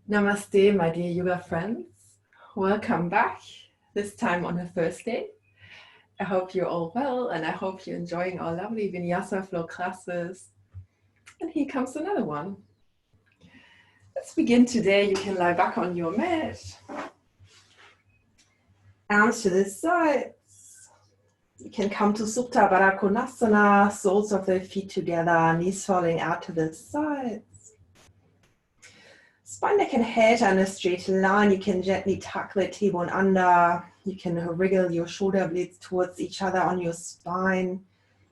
Namaste, my dear yoga friends. Welcome back, this time on a Thursday. I hope you're all well and I hope you're enjoying our lovely Vinyasa flow classes. And here comes another one. Let's begin today. You can lie back on your mat. Arms to the sides. You can come to Supta Baddha Konasana, soles of the feet together, knees falling out to the sides. Spine, neck and head on a straight line. You can gently tuck the tailbone under. You can wriggle your shoulder blades towards each other on your spine.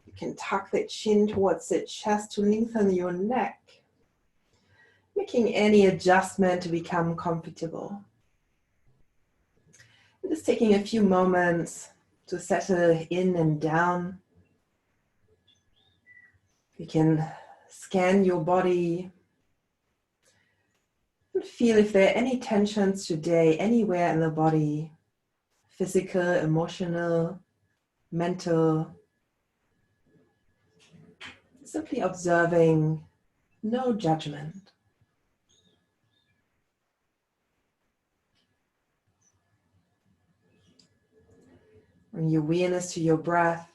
You can tuck the chin towards the chest to lengthen your neck. Making any adjustment to become comfortable. And just taking a few moments to settle in and down. You can scan your body and feel if there are any tensions today, anywhere in the body, physical, emotional, mental. Simply observing, no judgment. Bring your awareness to your breath.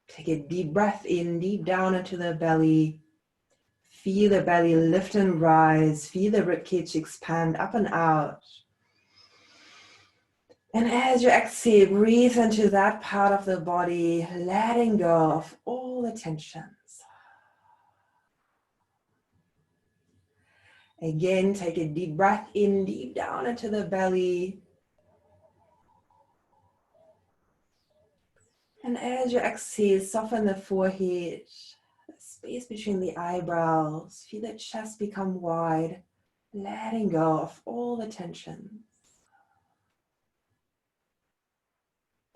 Take a deep breath in, deep down into the belly. Feel the belly lift and rise. Feel the ribcage expand up and out. And as you exhale, breathe into that part of the body, letting go of all the tensions. Again, take a deep breath in, deep down into the belly. And as you exhale, soften the forehead, the space between the eyebrows. Feel the chest become wide, letting go of all the tensions.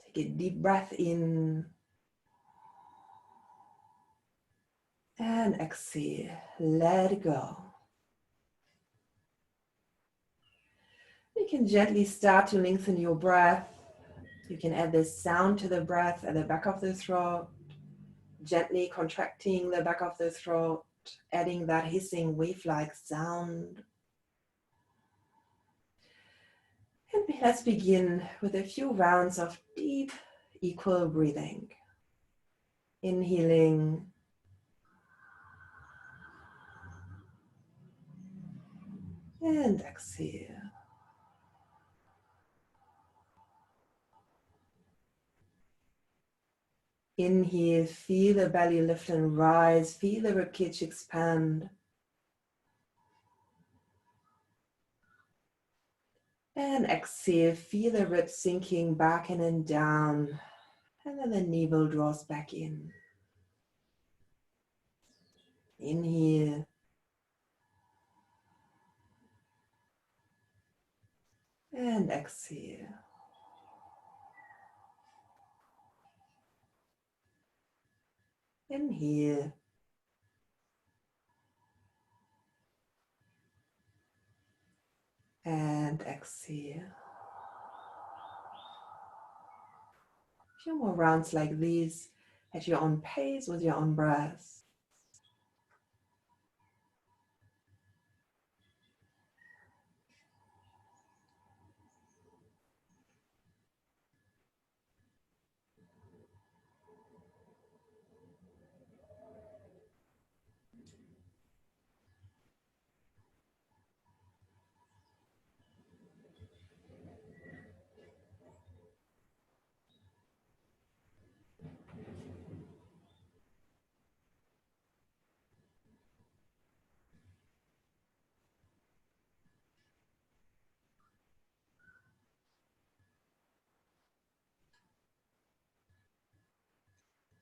Take a deep breath in. And exhale, let go. You can gently start to lengthen your breath. You can add this sound to the breath at the back of the throat, gently contracting the back of the throat, adding that hissing wave-like sound. And let's begin with a few rounds of deep, equal breathing. Inhaling. And exhale. Inhale, feel the belly lift and rise. Feel the ribcage expand. And exhale, feel the ribs sinking back in and down. And then the navel draws back in. Inhale. And exhale. Inhale. And exhale. A few more rounds like these at your own pace with your own breath.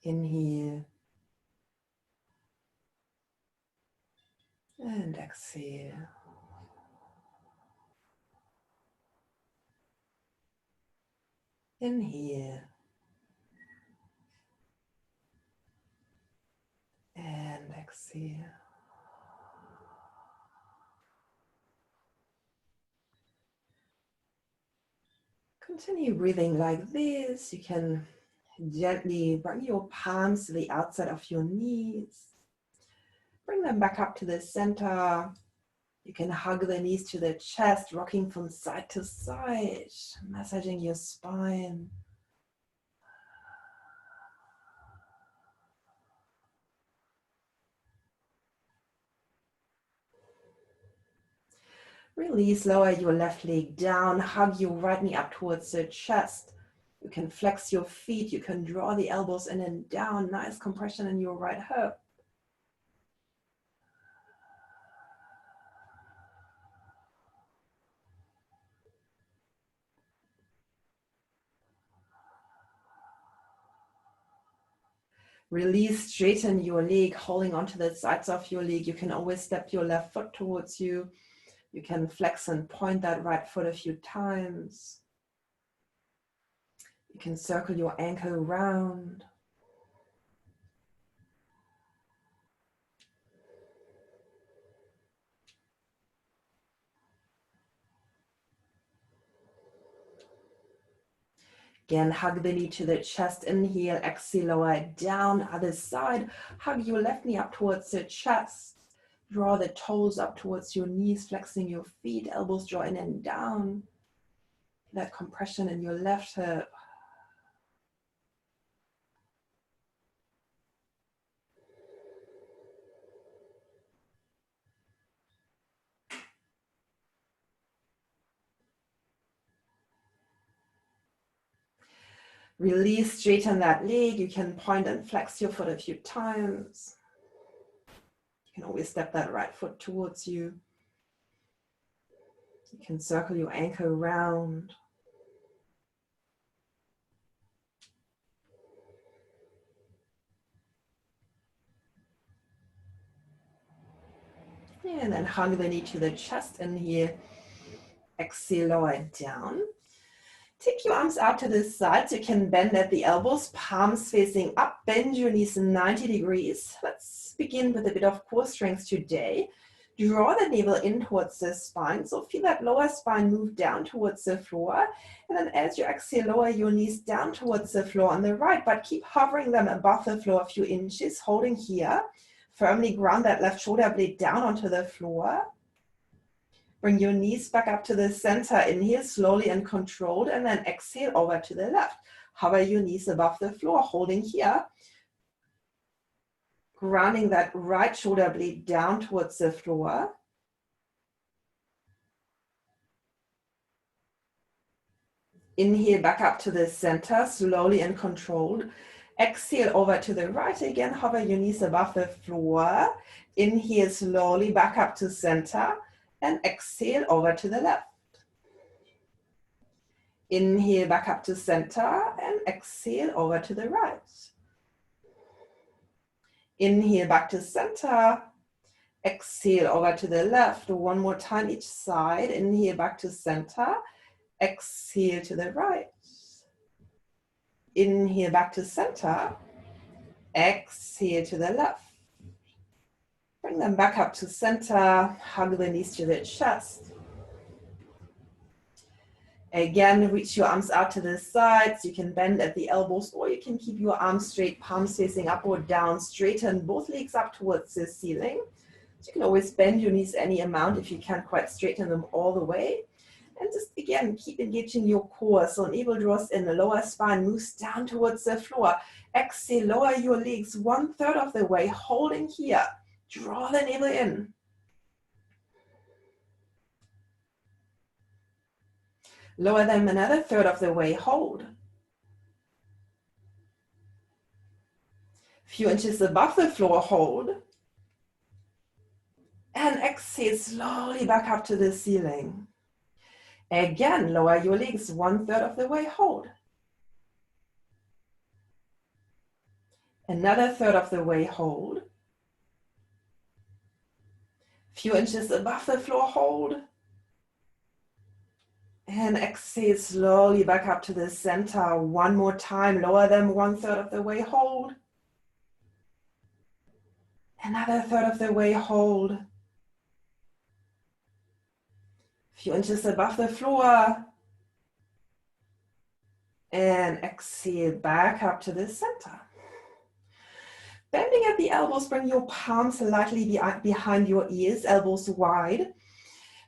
Inhale. And exhale. Inhale. And exhale. Continue breathing like this. You can gently bring your palms to the outside of your knees. Bring them back up to the center. You can hug the knees to the chest, rocking from side to side, massaging your spine. Release, lower your left leg down, hug your right knee up towards the chest. You can flex your feet, you can draw the elbows in and down, nice compression in your right hip. Release, straighten your leg, holding onto the sides of your leg. You can always step your left foot towards you. You can flex and point that right foot a few times. You can circle your ankle round. Again, hug the knee to the chest, inhale, exhale, lower it down, other side. Hug your left knee up towards the chest. Draw the toes up towards your knees, flexing your feet, elbows draw in and down. That compression in your left hip. Release, straighten that leg. You can point and flex your foot a few times. You can always step that right foot towards you. You can circle your ankle round. And then hug the knee to the chest, inhale, exhale, lower it down. Take your arms out to the sides. You can bend at the elbows, palms facing up, bend your knees 90 degrees. Let's begin with a bit of core strength today. Draw the navel in towards the spine. So feel that lower spine move down towards the floor. And then as you exhale, lower your knees down towards the floor on the right, but keep hovering them above the floor a few inches, holding here. Firmly ground that left shoulder blade down onto the floor. Bring your knees back up to the center. Inhale slowly and controlled, and then exhale over to the left. Hover your knees above the floor, holding here. Grounding that right shoulder blade down towards the floor. Inhale back up to the center, slowly and controlled. Exhale over to the right again. Hover your knees above the floor. Inhale slowly back up to center. And exhale over to the left. Inhale back up to center and exhale over to the right. Inhale back to center. Exhale over to the left. One more time each side. Inhale back to center. Exhale to the right. Inhale back to center. Exhale to the left. Bring them back up to center. Hug the knees to the chest. Again, reach your arms out to the sides. You can bend at the elbows, or you can keep your arms straight, palms facing up or down. Straighten both legs up towards the ceiling. So you can always bend your knees any amount if you can't quite straighten them all the way. And just again, keep engaging your core. So navel draws in, the lower spine moves down towards the floor. Exhale, lower your legs 1/3 of the way, holding here. Draw the navel in. Lower them another 1/3 of the way, hold. Few inches above the floor, hold. And exhale slowly back up to the ceiling. Again, lower your legs 1/3 of the way, hold. Another 1/3 of the way, hold. Few inches above the floor, hold. And exhale slowly back up to the center. One more time, lower them 1/3 of the way, hold. Another 1/3 of the way, hold. Few inches above the floor. And exhale back up to the center. Bending at the elbows, bring your palms lightly behind your ears, elbows wide.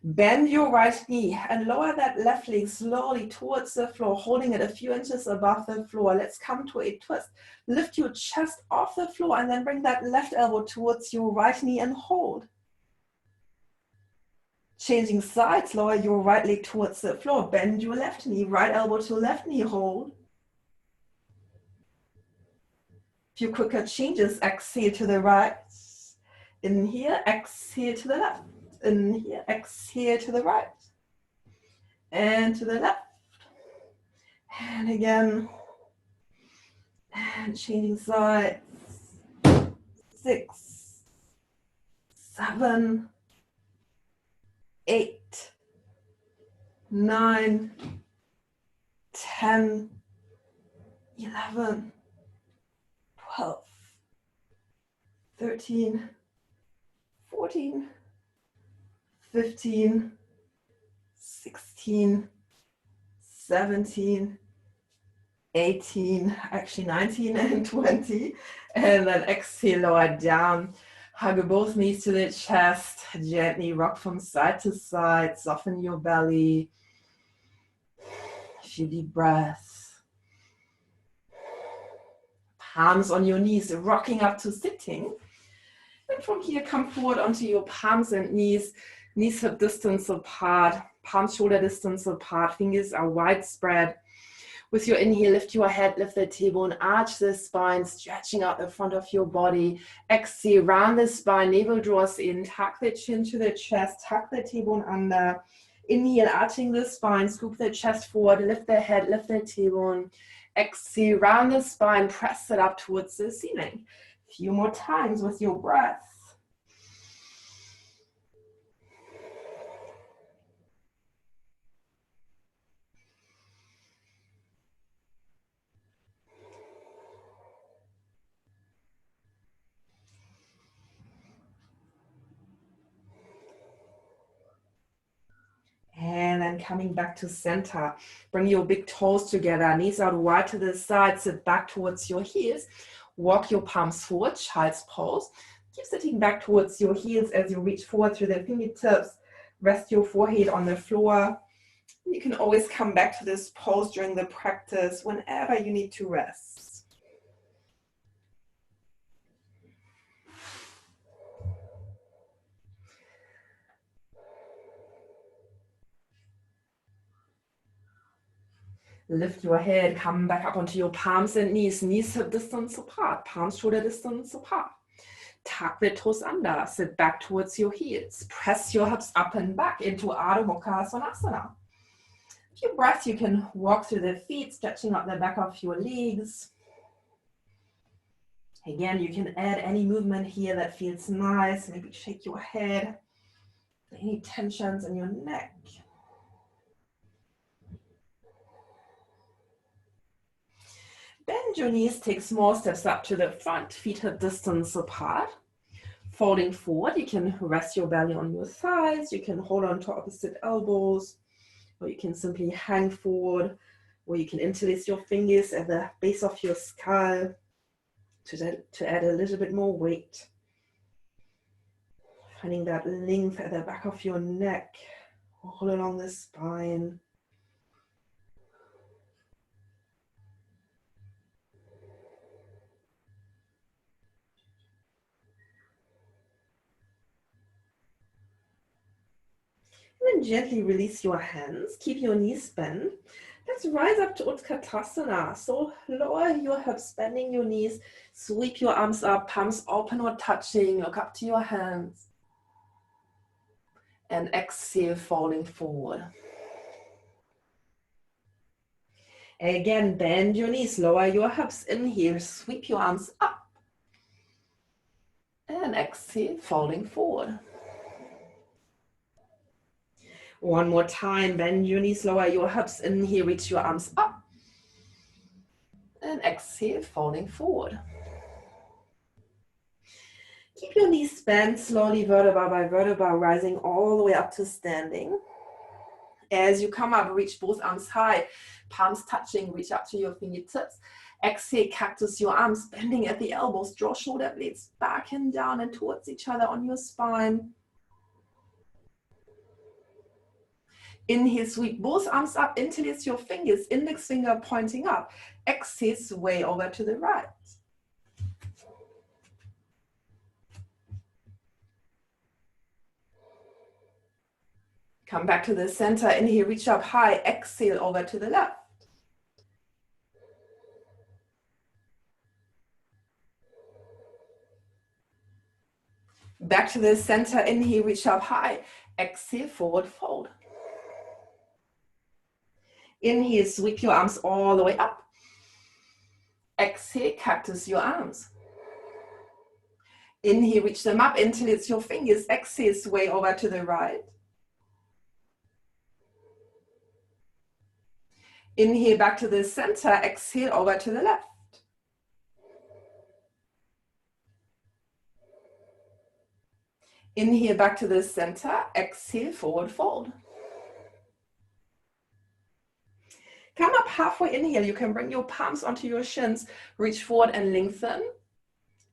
Bend your right knee and lower that left leg slowly towards the floor, holding it a few inches above the floor. Let's come to a twist. Lift your chest off the floor and then bring that left elbow towards your right knee and hold. Changing sides, lower your right leg towards the floor. Bend your left knee, right elbow to left knee, hold. A few quicker changes. Exhale to the right. In here, exhale to the left. In here, exhale to the right. And to the left. And again. And changing sides. 6, 7, 8, 9, 10, 11, 12, 13, 14, 15, 16, 17, 18, actually 19 and 20. And then exhale, lower down. Hug both knees to the chest. Gently rock from side to side. Soften your belly. A few deep breaths. Palms on your knees, rocking up to sitting. And from here, come forward onto your palms and knees. Knees hip distance apart. Palms shoulder distance apart. Fingers are widespread. With your inhale, lift your head, lift the tailbone, arch the spine, stretching out the front of your body. Exhale, round the spine, navel draws in, tuck the chin to the chest, tuck the tailbone under. Inhale, arching the spine, scoop the chest forward, lift the head, lift the tailbone. Exhale, round the spine, press it up towards the ceiling. A few more times with your breath. And then coming back to center. Bring your big toes together, knees out wide to the side, sit back towards your heels. Walk your palms forward, child's pose. Keep sitting back towards your heels as you reach forward through the fingertips. Rest your forehead on the floor. You can always come back to this pose during the practice whenever you need to rest. Lift your head, come back up onto your palms and knees. Knees hip distance apart, palms shoulder distance apart. Tuck the toes under, sit back towards your heels. Press your hips up and back into Ardha Mukha Svanasana. A few breaths, you can walk through the feet, stretching out the back of your legs. Again, you can add any movement here that feels nice. Maybe shake your head. Any tensions in your neck. Bend your knees, take small steps up to the front, feet hip distance apart. Folding forward, you can rest your belly on your thighs, you can hold on to opposite elbows, or you can simply hang forward, or you can interlace your fingers at the base of your skull to add a little bit more weight. Finding that length at the back of your neck, all along the spine. And then gently release your hands, keep your knees bent. Let's rise up to Utkatasana. So lower your hips, bending your knees, sweep your arms up, palms open or touching, look up to your hands. And exhale, falling forward. Again, bend your knees, lower your hips, inhale, sweep your arms up. And exhale, falling forward. One more time, bend your knees, lower your hips, inhale, reach your arms up. And exhale, falling forward. Keep your knees bent, slowly vertebra by vertebra, rising all the way up to standing. As you come up, reach both arms high, palms touching, reach up to your fingertips. Exhale, cactus your arms, bending at the elbows, draw shoulder blades back and down and towards each other on your spine. Inhale, sweep both arms up, interlace your fingers, index finger pointing up. Exhale, sway over to the right. Come back to the center, inhale, reach up high, exhale over to the left. Back to the center, inhale, reach up high, exhale, forward fold. Inhale, sweep your arms all the way up. Exhale, cactus your arms. Inhale, reach them up, interlace your fingers, exhale, sway over to the right. Inhale, back to the center, exhale, over to the left. Inhale, back to the center, exhale, forward fold. Come up halfway, inhale, you can bring your palms onto your shins, reach forward and lengthen.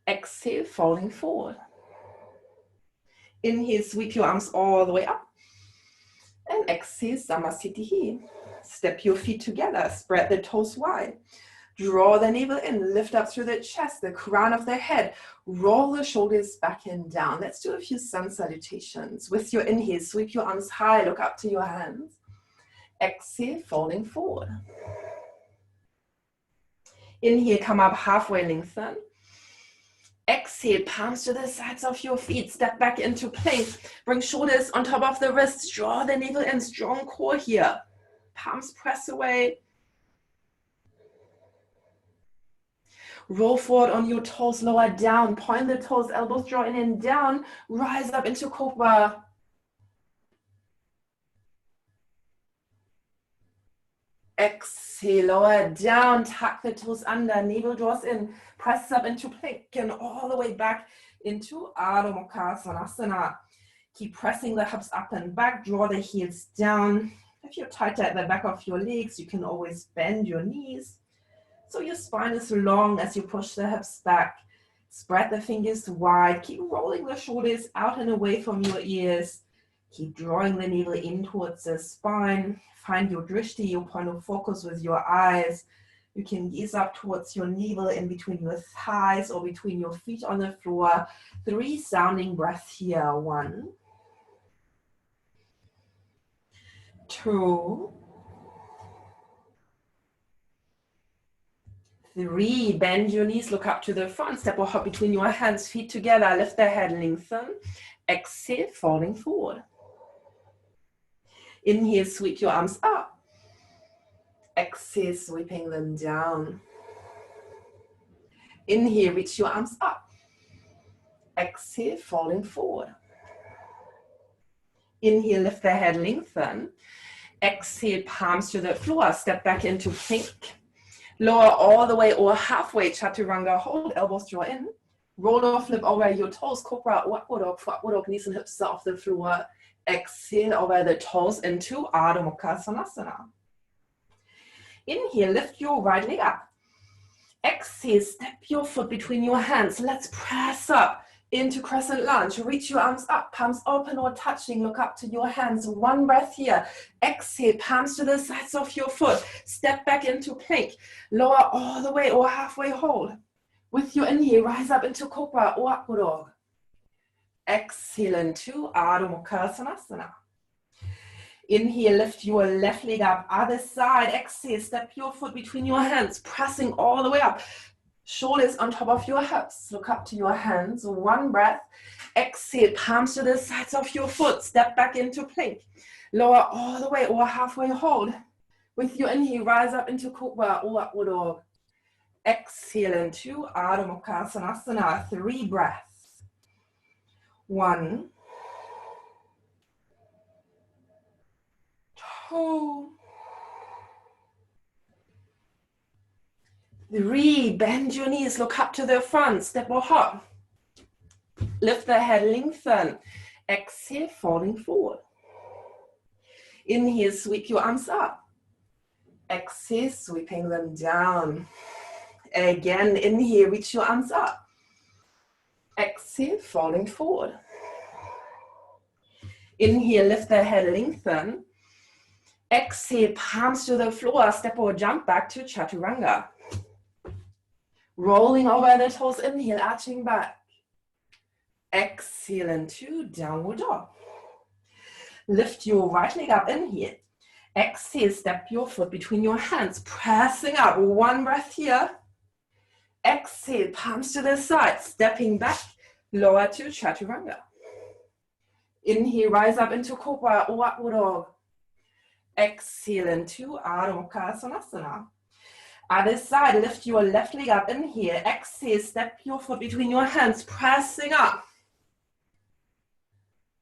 Exhale, folding forward. Inhale, sweep your arms all the way up. And exhale, Samasthiti. Step your feet together, spread the toes wide. Draw the navel in, lift up through the chest, the crown of the head. Roll the shoulders back and down. Let's do a few sun salutations. With your inhale, sweep your arms high, look up to your hands. Exhale, folding forward. Inhale, come up halfway, lengthen. Exhale, palms to the sides of your feet. Step back into plank. Bring shoulders on top of the wrists. Draw the navel in, strong core here. Palms press away. Roll forward on your toes, lower down. Point the toes, elbows draw in and down. Rise up into cobra. Exhale, lower down. Tuck the toes under. Navel draws in. Press up into plank and all the way back into Adho Mukha Svanasana. Keep pressing the hips up and back. Draw the heels down. If you're tighter at the back of your legs, you can always bend your knees. So your spine is long as you push the hips back. Spread the fingers wide. Keep rolling the shoulders out and away from your ears. Keep drawing the navel in towards the spine. Find your drishti, your point of focus with your eyes. You can gaze up towards your navel in between your thighs or between your feet on the floor. 3 sounding breaths here. 1, 2, 3. Bend your knees, look up to the front. Step or hop between your hands, feet together. Lift the head, lengthen. Exhale, falling forward. Inhale, sweep your arms up. Exhale, sweeping them down. Inhale, reach your arms up. Exhale, falling forward. Inhale, lift the head, lengthen. Exhale, palms to the floor. Step back into plank. Lower all the way or halfway, chaturanga. Hold, elbows draw in. Roll or flip over your toes. Cobra, upward dog, knees and hips off the floor. Exhale over the toes into Adho Mukha Svanasana. Inhale, lift your right leg up. Exhale, step your foot between your hands. Let's press up into crescent lunge. Reach your arms up, palms open or touching. Look up to your hands. 1 breath here. Exhale, palms to the sides of your foot. Step back into plank. Lower all the way or halfway hold. With your inhale, rise up into cobra or upward dog. Exhale into Adho Mukha Svanasana. Inhale, lift your left leg up, other side. Exhale, step your foot between your hands, pressing all the way up. Shoulders on top of your hips. Look up to your hands. 1 breath. Exhale, palms to the sides of your foot. Step back into plank. Lower all the way or halfway hold. With your inhale, rise up into cobra or upward dog. Exhale into Adho Mukha Svanasana. 3 breaths. 1, 2, 3. Bend your knees, look up to the front, step or hop. Lift the head, lengthen. Exhale, falling forward. Inhale, sweep your arms up. Exhale, sweeping them down. Again, inhale, reach your arms up. Exhale, falling forward. Inhale, lift the head, lengthen. Exhale, palms to the floor, step or jump back to chaturanga. Rolling over the toes, inhale, arching back. Exhale into downward dog. Lift your right leg up, inhale. Exhale, step your foot between your hands, pressing up. One breath here. Exhale, palms to the side, stepping back, lower to chaturanga. Inhale, rise up into cobra or upward dog. Exhale into Adho Mukha Svanasana. Other side, lift your left leg up, inhale. Exhale, step your foot between your hands, pressing up.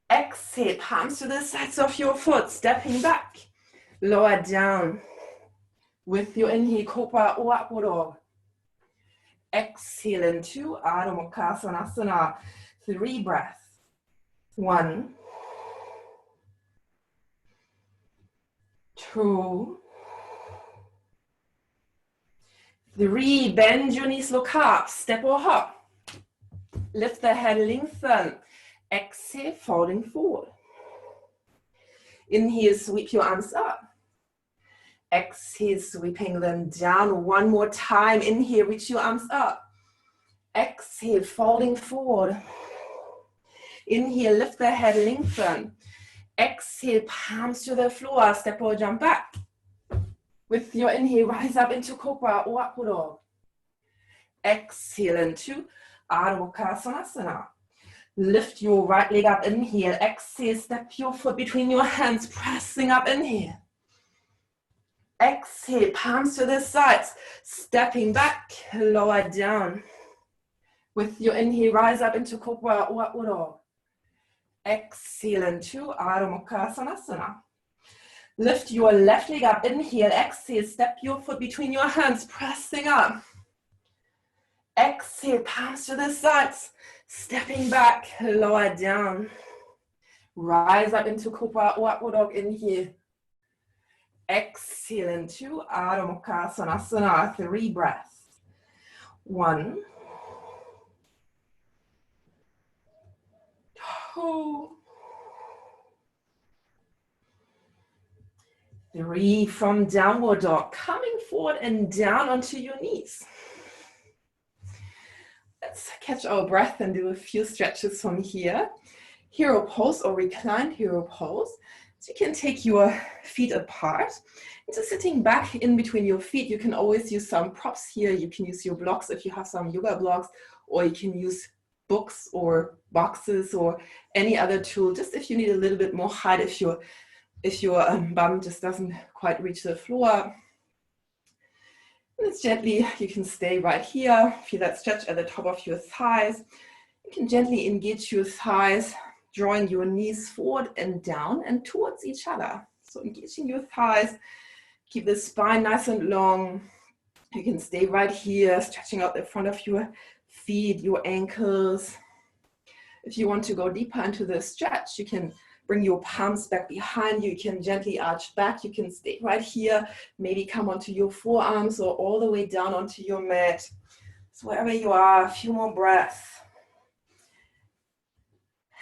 Exhale, palms to the sides of your foot, stepping back. Lower down. With your inhale, cobra or upward dog. Exhale into Adho Mukha Svanasana. 3 breaths. 1, 2, 3. Bend your knees, look up, step or hop. Lift the head, lengthen. Exhale, folding forward. Inhale, sweep your arms up. Exhale, sweeping them down. One more time. Inhale, reach your arms up. Exhale, folding forward. Inhale, lift the head, lengthen. Exhale, palms to the floor, step or jump back. With your inhale, rise up into cobra or upward dog. Exhale into Adho Mukha Svanasana. Lift your right leg up, inhale. Exhale, step your foot between your hands, pressing up, inhale. Exhale, palms to the sides, stepping back, lower down. With your inhale, rise up into cobra or upward dog. Exhale into Adho Mukha Svanasana. Lift your left leg up, inhale, exhale, step your foot between your hands, pressing up. Exhale, palms to the sides, stepping back, lower down. Rise up into cobra or upward dog, inhale. Exhale into Adho Mukha Svanasana. 3 breaths. 1, 2, 3. From downward dog, coming forward and down onto your knees. Let's catch our breath and do a few stretches from here. Hero pose or reclined hero pose. So you can take your feet apart. Into sitting back in between your feet, you can always use some props here. You can use your blocks if you have some yoga blocks, or you can use books or boxes or any other tool, just if you need a little bit more height, if your bum just doesn't quite reach the floor. And it's gently, you can stay right here. Feel that stretch at the top of your thighs. You can gently engage your thighs, drawing your knees forward and down and towards each other. So engaging your thighs, keep the spine nice and long. You can stay right here, stretching out the front of your feet, your ankles. If you want to go deeper into the stretch, you can bring your palms back behind you. You can gently arch back. You can stay right here. Maybe come onto your forearms or all the way down onto your mat. So wherever you are, a few more breaths.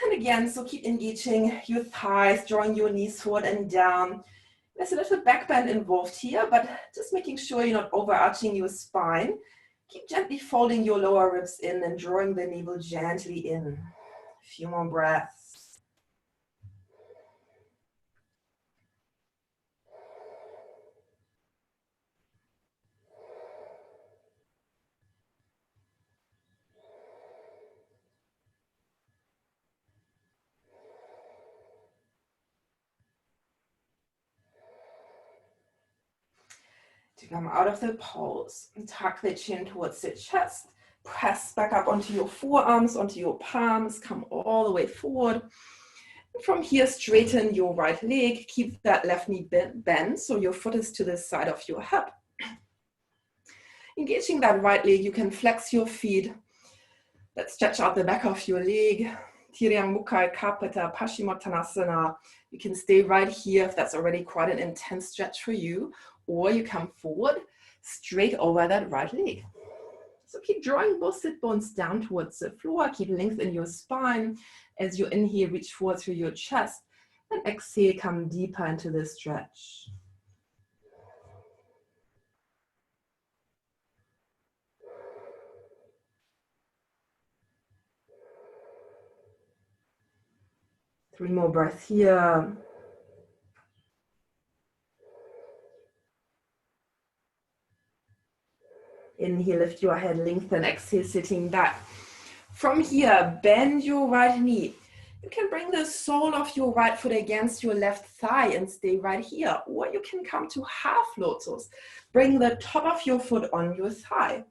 And again, so keep engaging your thighs, drawing your knees forward and down. There's a little back bend involved here, but just making sure you're not overarching your spine. Keep gently folding your lower ribs in and drawing the navel gently in. A few more breaths. To come out of the pose and tuck the chin towards the chest. Press back up onto your forearms, onto your palms. Come all the way forward. And from here, straighten your right leg. Keep that left knee bent so your foot is to the side of your hip. Engaging that right leg, you can flex your feet. Let's stretch out the back of your leg. Tiryan Mukha Kapata Paschimottanasana. You can stay right here if that's already quite an intense stretch for you. Or you come forward, straight over that right leg. So keep drawing both sit bones down towards the floor. Keep length in your spine. As you inhale, reach forward through your chest. And exhale, come deeper into the stretch. Three more breaths here. Inhale, lift your head, lengthen, exhale, sitting back. From here, bend your right knee. You can bring the sole of your right foot against your left thigh and stay right here. Or you can come to half lotus. Bring the top of your foot on your thigh.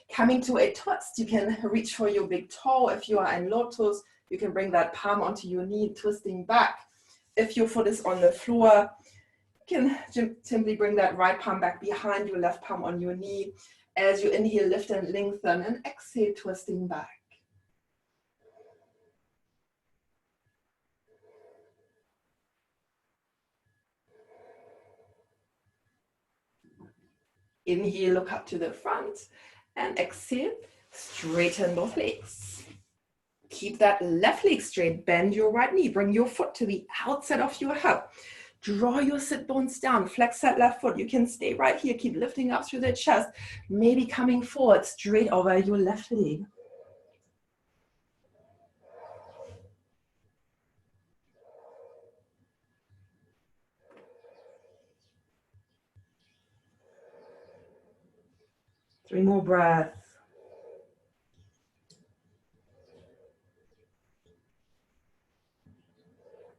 Coming to a twist, you can reach for your big toe. If you are in lotus, you can bring that palm onto your knee, twisting back. If your foot is on the floor, you can simply bring that right palm back behind your left palm on your knee. As you inhale, lift and lengthen, and exhale, twisting back. Inhale, look up to the front, and exhale, straighten both legs. Keep that left leg straight, bend your right knee, bring your foot to the outside of your hip. Draw your sit bones down, flex that left foot. You can stay right here, keep lifting up through the chest, maybe coming forward, straight over your left leg. Three more breaths.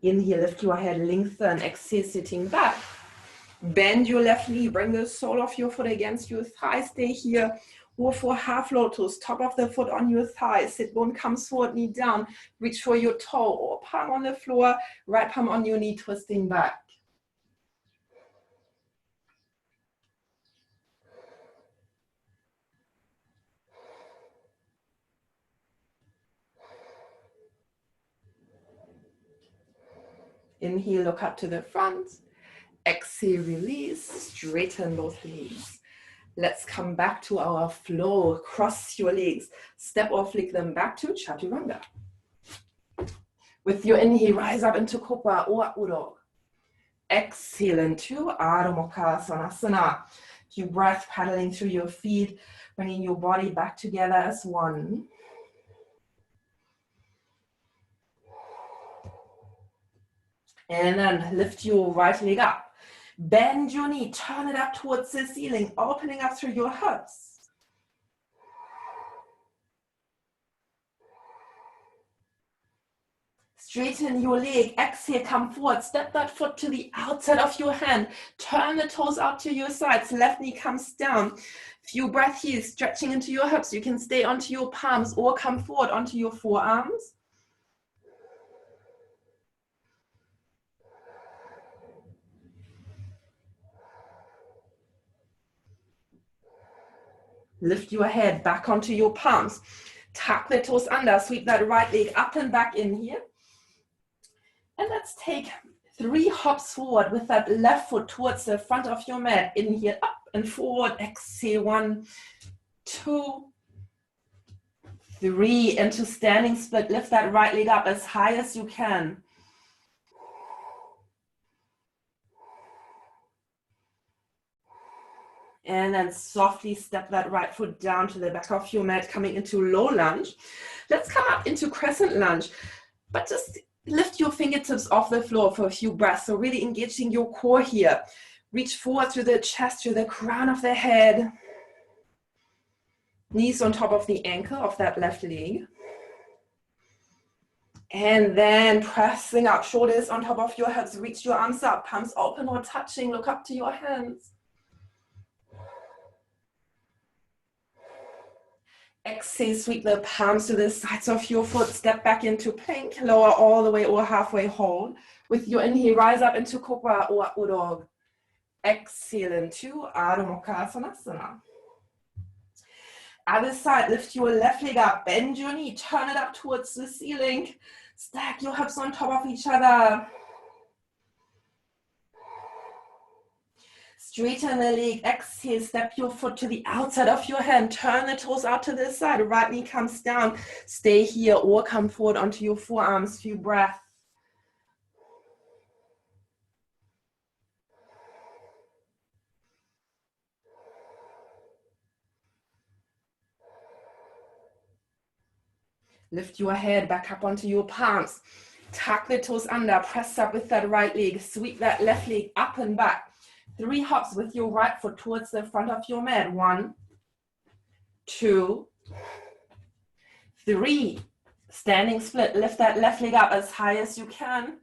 Inhale, lift your head, lengthen, exhale, sitting back. Bend your left knee, bring the sole of your foot against your thigh, stay here. Or for half lotus, top of the foot on your thigh, sit bone comes forward, knee down, reach for your toe or palm on the floor, right palm on your knee, twisting back. Inhale, look up to the front. Exhale, release, straighten both legs. Let's come back to our flow. Cross your legs. Step or flick them back to Chaturanga. With your inhale, rise up into Cobra or Udog. Exhale into Adho Mukha Svanasana. Few breaths paddling through your feet, bringing your body back together as one. And then lift your right leg up. Bend your knee, turn it up towards the ceiling, opening up through your hips. Straighten your leg, exhale, come forward, step that foot to the outside of your hand, turn the toes out to your sides, left knee comes down. Few breaths here, stretching into your hips. You can stay onto your palms or come forward onto your forearms. Lift your head back onto your palms. Tuck the toes under, sweep that right leg up and back in here. And let's take 3 hops forward with that left foot towards the front of your mat. Inhale, up and forward. Exhale, 1, 2, 3. Into standing split. Lift that right leg up as high as you can. And then softly step that right foot down to the back of your mat, coming into low lunge. Let's come up into crescent lunge, but just lift your fingertips off the floor for a few breaths. So really engaging your core here. Reach forward through the chest, through the crown of the head. Knees on top of the ankle of that left leg. And then pressing up, shoulders on top of your hips. Reach your arms up, palms open or touching. Look up to your hands. Exhale, sweep the palms to the sides of your foot. Step back into plank, lower all the way or halfway hold. With your inhale, rise up into Cobra or Udog. Exhale into Adho Mukha Svanasana. Other side, lift your left leg up, bend your knee, turn it up towards the ceiling. Stack your hips on top of each other. Straighten the leg, exhale, step your foot to the outside of your hand, turn the toes out to the side, right knee comes down, stay here or come forward onto your forearms, few breaths. Lift your head back up onto your palms. Tuck the toes under, press up with that right leg, sweep that left leg up and back. 3 hops with your right foot towards the front of your mat. 1, 2, 3. Standing split, lift that left leg up as high as you can.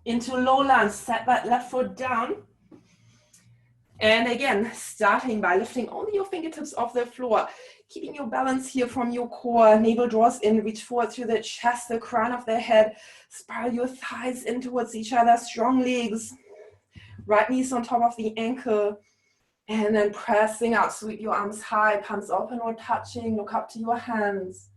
Into low lunge, set that left foot down. And again, starting by lifting only your fingertips off the floor, keeping your balance here from your core. Navel draws in, reach forward through the chest, the crown of the head. Spiral your thighs in towards each other, strong legs. Right knees on top of the ankle. And then pressing out, sweep your arms high, palms open or touching, look up to your hands.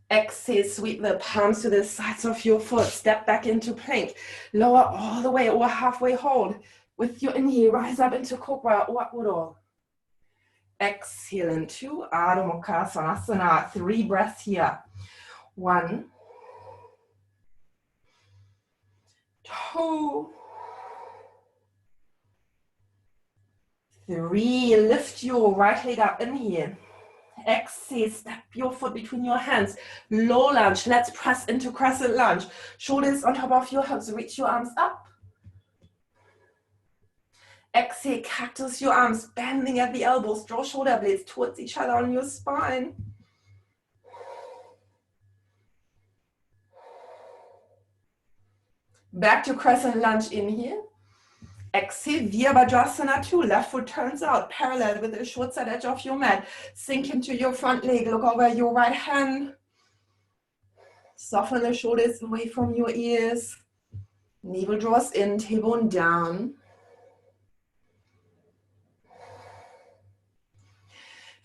Exhale, sweep the palms to the sides of your foot, step back into plank, lower all the way or halfway hold. With your inhale, rise up into cobra or upward dog. Exhale into Adho Mukha Svanasana. 3 breaths here. 1, 2, 3. Lift your right leg up, inhale. Exhale, step your foot between your hands. Low lunge, let's press into crescent lunge. Shoulders on top of your hips, reach your arms up. Exhale, cactus your arms, bending at the elbows. Draw shoulder blades towards each other on your spine. Back to crescent lunge, inhale. Exhale, Virabhadrasana 2. Left foot turns out, parallel with the short side edge of your mat. Sink into your front leg, look over your right hand. Soften the shoulders away from your ears. Navel draws in, tailbone down.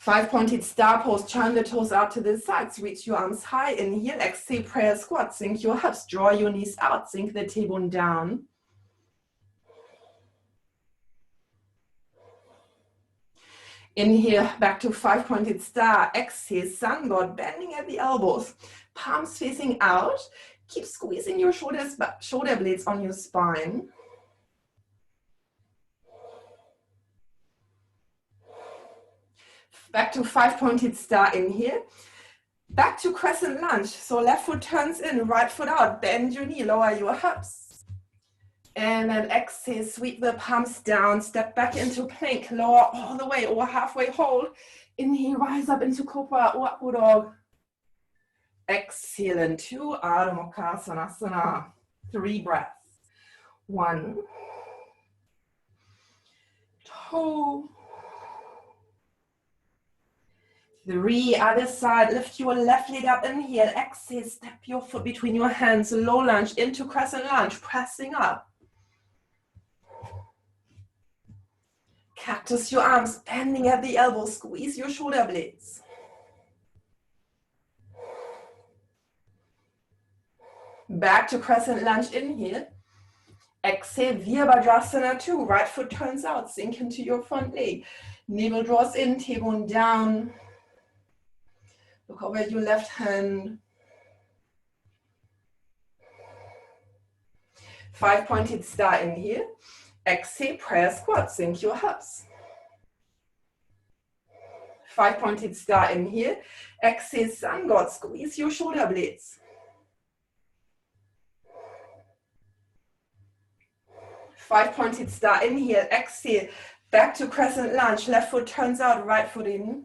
5-pointed star pose, turn the toes out to the sides, reach your arms high, inhale, exhale, prayer squat, sink your hips, draw your knees out, sink the tailbone down. Inhale, back to 5-pointed star, exhale, sun god, bending at the elbows, palms facing out, keep squeezing your shoulder blades on your spine. Back to 5-pointed star, inhale. Back to crescent lunge. So left foot turns in, right foot out. Bend your knee, lower your hips. And then exhale, sweep the palms down. Step back into plank, lower all the way or halfway hold. Inhale, rise up into cobra or upward dog. Exhale into Adho Mukha Svanasana. 3 breaths. 1, 2, 3, other side, lift your left leg up, inhale, exhale, step your foot between your hands, low lunge into crescent lunge, pressing up. Cactus your arms, bending at the elbows, squeeze your shoulder blades. Back to crescent lunge, inhale. Exhale, Virabhadrasana 2, right foot turns out, sink into your front leg. Navel draws in, tailbone down. Look over your left hand. 5-pointed star, inhale. Exhale, prayer squat, sink your hips. 5-pointed star, inhale. Exhale, sun god, squeeze your shoulder blades. 5-pointed star, inhale, exhale, back to crescent lunge, left foot turns out, right foot in.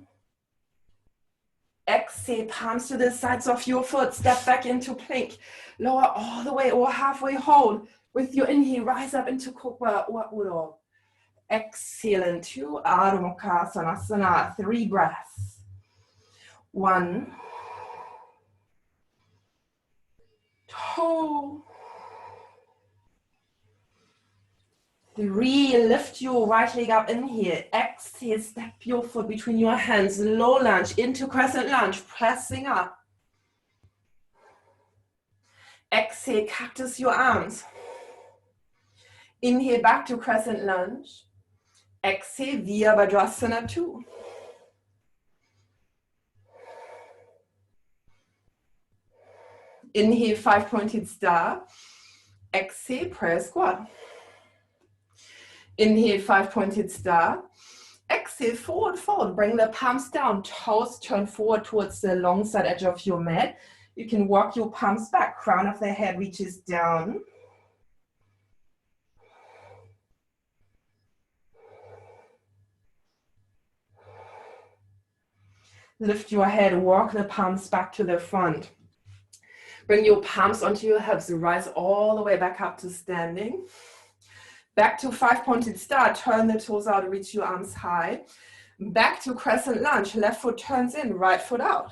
Exhale, palms to the sides of your foot, step back into plank, lower all the way or halfway hold. With your inhale, rise up into cobra or upward dog. Exhale into Adho Mukha Svanasana. 3 breaths. 1, 2, 3, lift your right leg up, inhale, exhale, step your foot between your hands, low lunge into crescent lunge, pressing up. Exhale, cactus your arms. Inhale, back to crescent lunge. Exhale, Virabhadrasana 2. Inhale, 5-pointed star. Exhale, prayer squat. Inhale, 5-pointed star. Exhale, forward fold. Bring the palms down. Toes turn forward towards the long side edge of your mat. You can walk your palms back. Crown of the head reaches down. Lift your head. Walk the palms back to the front. Bring your palms onto your hips. Rise all the way back up to standing. Back to 5-pointed star. Turn the toes out. Reach your arms high. Back to crescent lunge. Left foot turns in. Right foot out.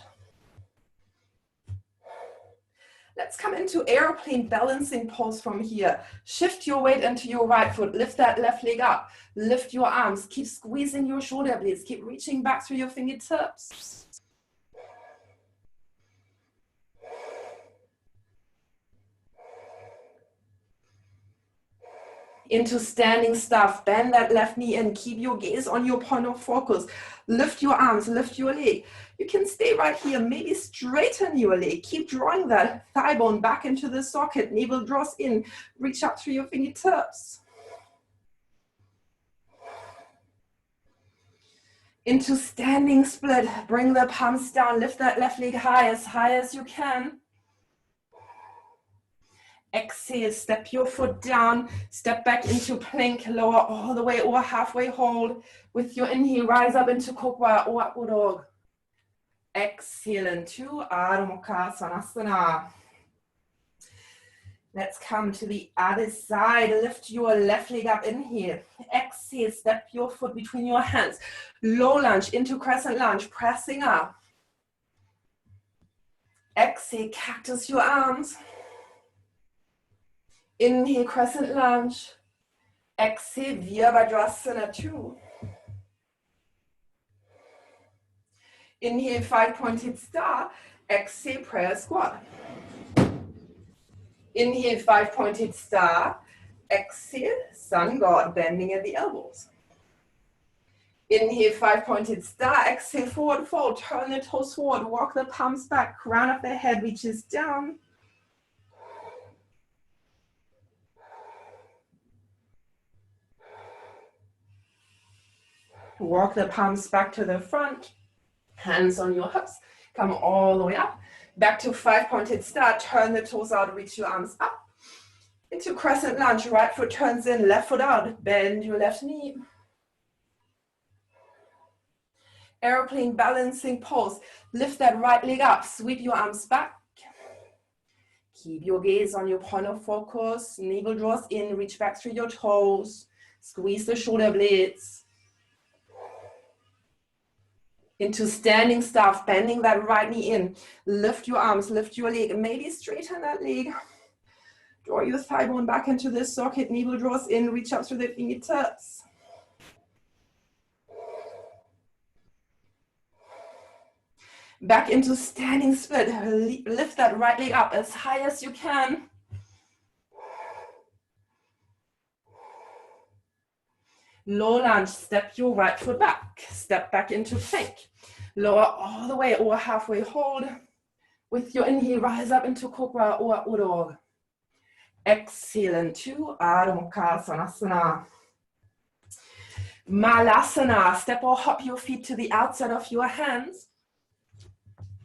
Let's come into airplane balancing pose from here. Shift your weight into your right foot. Lift that left leg up. Lift your arms. Keep squeezing your shoulder blades. Keep reaching back through your fingertips. Into standing stuff. Bend that left knee in. Keep your gaze on your point of focus. Lift your arms, lift your leg. You can stay right here. Maybe straighten your leg. Keep drawing that thigh bone back into the socket. Navel draws in. Reach up through your fingertips. Into standing split. Bring the palms down. Lift that left leg high as you can. Exhale, step your foot down, step back into plank, lower all the way or halfway hold. With your inhale, rise up into Cobra or Upward Dog. Exhale into Adho Mukha Svanasana. Let's come to the other side. Lift your left leg up, inhale. Exhale, step your foot between your hands. Low lunge into crescent lunge, pressing up. Exhale, cactus your arms. Inhale, crescent lunge. Exhale, Virabhadrasana 2. Inhale, 5-pointed star. Exhale, prayer squat. Inhale, 5-pointed star. Exhale, sun god, bending at the elbows. Inhale, 5-pointed star. Exhale, forward fold. Turn the toes forward. Walk the palms back. Crown of the head reaches down. Walk the palms back to the front. Hands on your hips. Come all the way up. Back to 5-pointed star. Turn the toes out. Reach your arms up. Into crescent lunge. Right foot turns in. Left foot out. Bend your left knee. Airplane balancing pose. Lift that right leg up. Sweep your arms back. Keep your gaze on your point of focus. Navel draws in. Reach back through your toes. Squeeze the shoulder blades. Into standing stuff, bending that right knee in. Lift your arms, lift your leg. Maybe straighten that leg. Draw your thigh bone back into the socket. Navel draws in. Reach up through the fingertips. Back into standing split. Lift that right leg up as high as you can. Low lunge, step your right foot back. Step back into plank. Lower all the way or halfway hold. With your inhale, rise up into Cobra or Upward Dog. Exhale into Adho Mukha Svanasana. Malasana, step or hop your feet to the outside of your hands.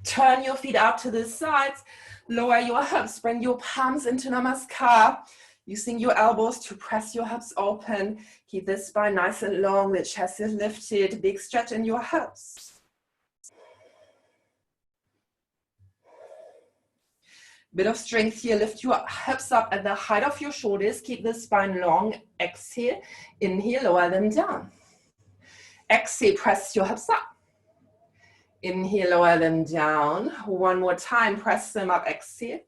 Turn your feet out to the sides. Lower your hips, bring your palms into Namaskar. Using your elbows to press your hips open. Keep the spine nice and long, the chest is lifted, big stretch in your hips. Bit of strength here, lift your hips up at the height of your shoulders, keep the spine long, exhale, inhale, lower them down. Exhale, press your hips up. Inhale, lower them down. One more time, press them up, exhale.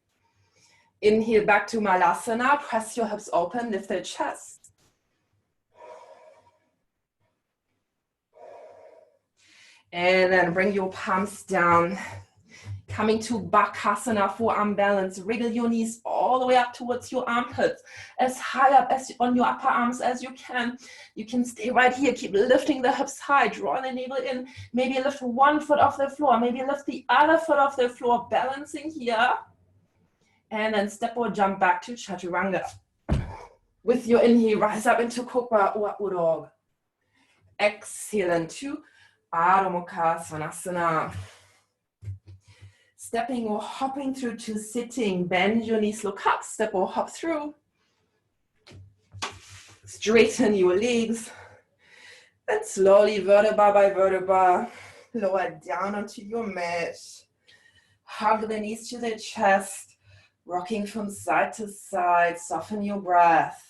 Inhale back to Malasana, press your hips open, lift the chest. And then bring your palms down. Coming to Bakasana, forearm balance. Wriggle your knees all the way up towards your armpits. As high up as on your upper arms as you can. You can stay right here. Keep lifting the hips high. Draw the navel in. Maybe lift one foot off the floor. Maybe lift the other foot off the floor. Balancing here. And then step or jump back to Chaturanga. With your inhale, rise up into Cobra or Udog. Exhale into Adho Mukha Svanasana. Stepping or hopping through to sitting. Bend your knees, look up, step or hop through. Straighten your legs. And slowly, vertebra by vertebra, lower down onto your mat. Hug the knees to the chest. Rocking from side to side. Soften your breath.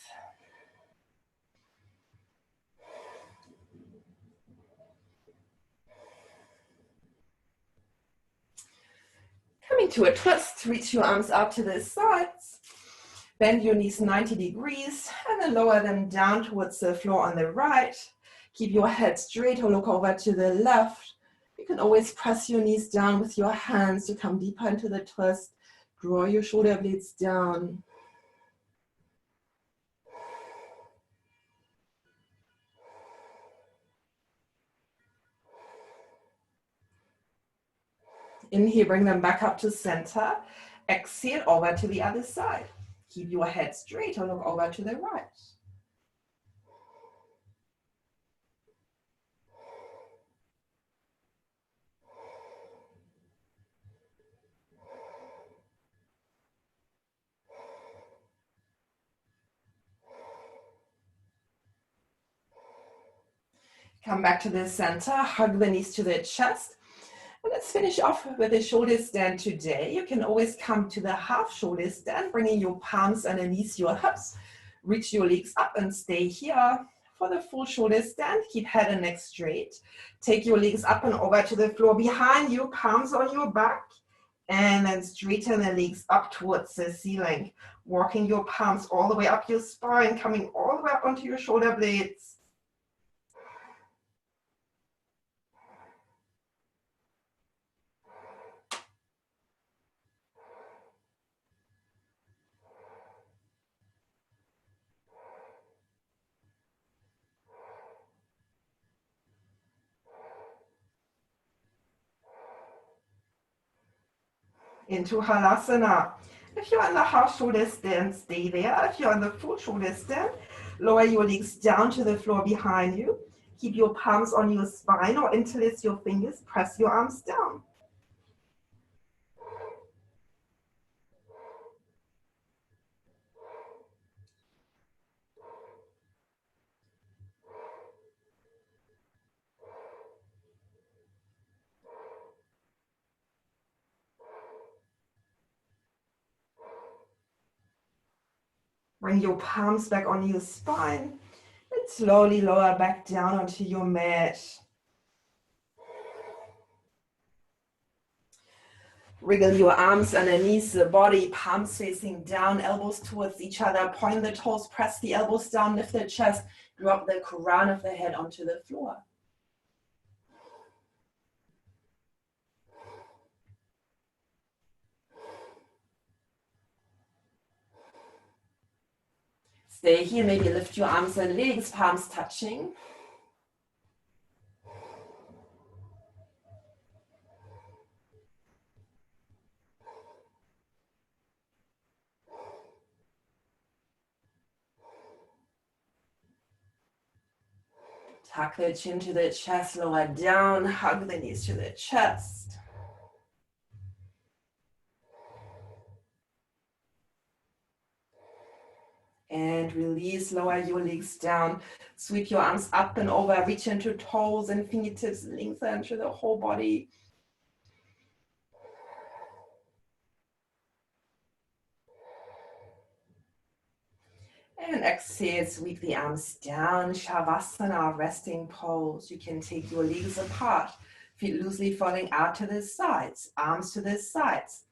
Coming to a twist, reach your arms out to the sides. Bend your knees 90 degrees and then lower them down towards the floor on the right. Keep your head straight or look over to the left. You can always press your knees down with your hands to come deeper into the twist. Draw your shoulder blades down. Inhale, bring them back up to center. Exhale, over to the other side. Keep your head straight or look over to the right. Come back to the center, hug the knees to the chest. And let's finish off with a shoulder stand today. You can always come to the half shoulder stand, bringing your palms underneath your hips. Reach your legs up and stay here. For the full shoulder stand, keep head and neck straight. Take your legs up and over to the floor behind you, palms on your back. And then straighten the legs up towards the ceiling. Walking your palms all the way up your spine, coming all the way up onto your shoulder blades. Into Halasana. If you're on the half shoulder stand, stay there. If you're on the full shoulder stand, lower your legs down to the floor behind you. Keep your palms on your spine or interlace your fingers. Press your arms down. Bring your palms back on your spine and slowly lower back down onto your mat. Wriggle your arms underneath the body, palms facing down, elbows towards each other. Point the toes, press the elbows down, lift the chest, drop the crown of the head onto the floor. Stay here, maybe lift your arms and legs, palms touching. Tuck the chin to the chest, lower down, hug the knees to the chest. And release, lower your legs down. Sweep your arms up and over, reach into toes and fingertips, lengthen through the whole body. And exhale, sweep the arms down, Shavasana, resting pose. You can take your legs apart, feet loosely falling out to the sides, arms to the sides,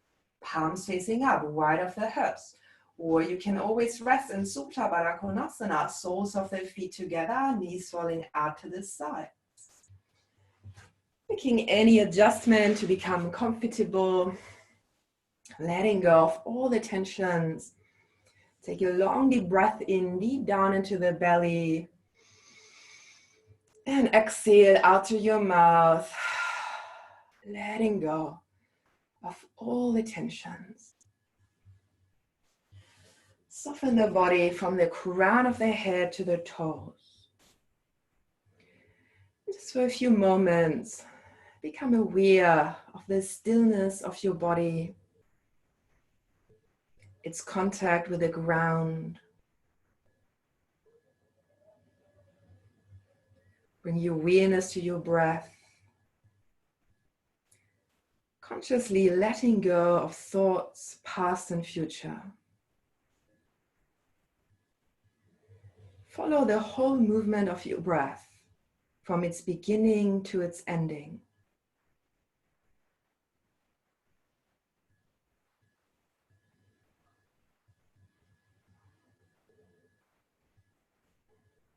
palms facing up, wide of the hips. Or you can always rest in Supta Baddha Konasana, soles of the feet together, knees falling out to the sides. Making any adjustment to become comfortable, letting go of all the tensions. Take a long deep breath in, deep down into the belly. And exhale out through your mouth, letting go of all the tensions. Soften the body from the crown of the head to the toes. Just for a few moments, become aware of the stillness of your body, its contact with the ground. Bring your awareness to your breath, consciously letting go of thoughts, past and future. Follow the whole movement of your breath from its beginning to its ending.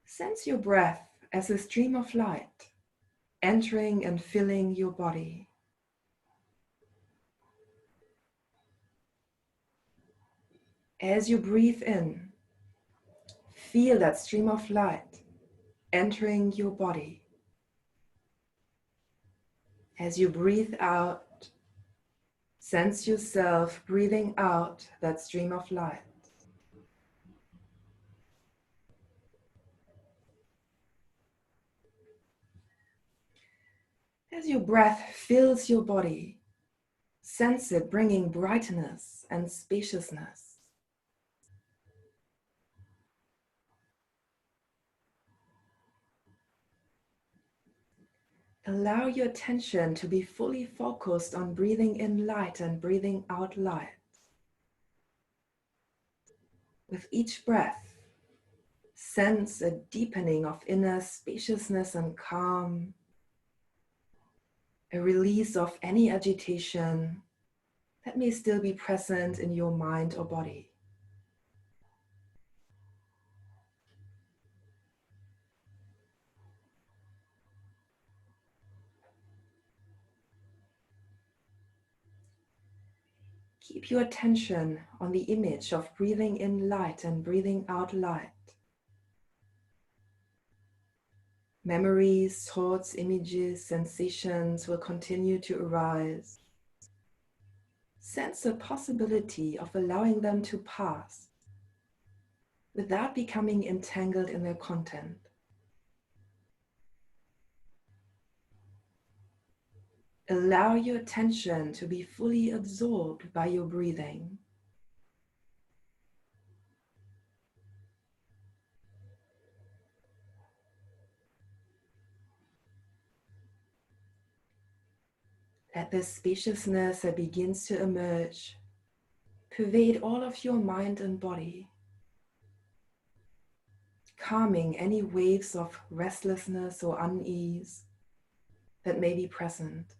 Sense your breath as a stream of light, entering and filling your body. As you breathe in, feel that stream of light entering your body. As you breathe out, sense yourself breathing out that stream of light. As your breath fills your body, sense it bringing brightness and spaciousness. Allow your attention to be fully focused on breathing in light and breathing out light. With each breath, sense a deepening of inner spaciousness and calm, a release of any agitation that may still be present in your mind or body. Keep your attention on the image of breathing in light and breathing out light. Memories, thoughts, images, sensations will continue to arise. Sense the possibility of allowing them to pass without becoming entangled in their content. Allow your attention to be fully absorbed by your breathing. Let the spaciousness that begins to emerge pervade all of your mind and body, calming any waves of restlessness or unease that may be present.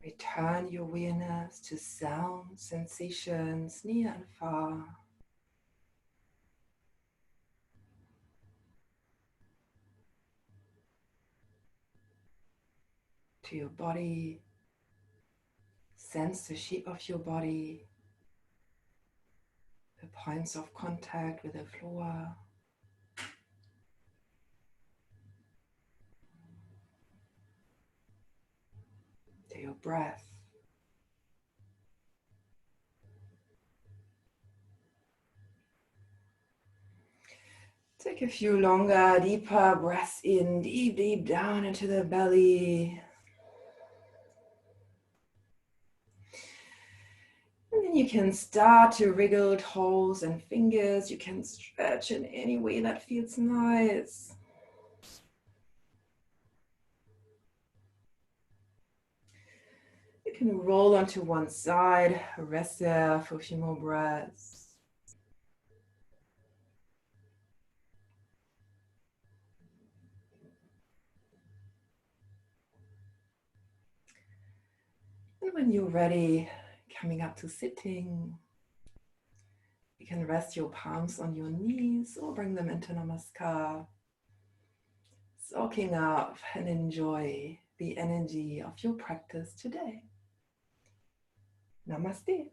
Return your awareness to sounds, sensations near and far. To your body, sense the shape of your body, the points of contact with the floor. To your breath. Take a few longer, deeper breaths in, deep, deep down into the belly. And then you can start to wriggle toes and fingers. You can stretch in any way that feels nice. You can roll onto one side, rest there for a few more breaths. And when you're ready, coming up to sitting, you can rest your palms on your knees or bring them into Namaskar. Soaking up and enjoy the energy of your practice today. Namaste.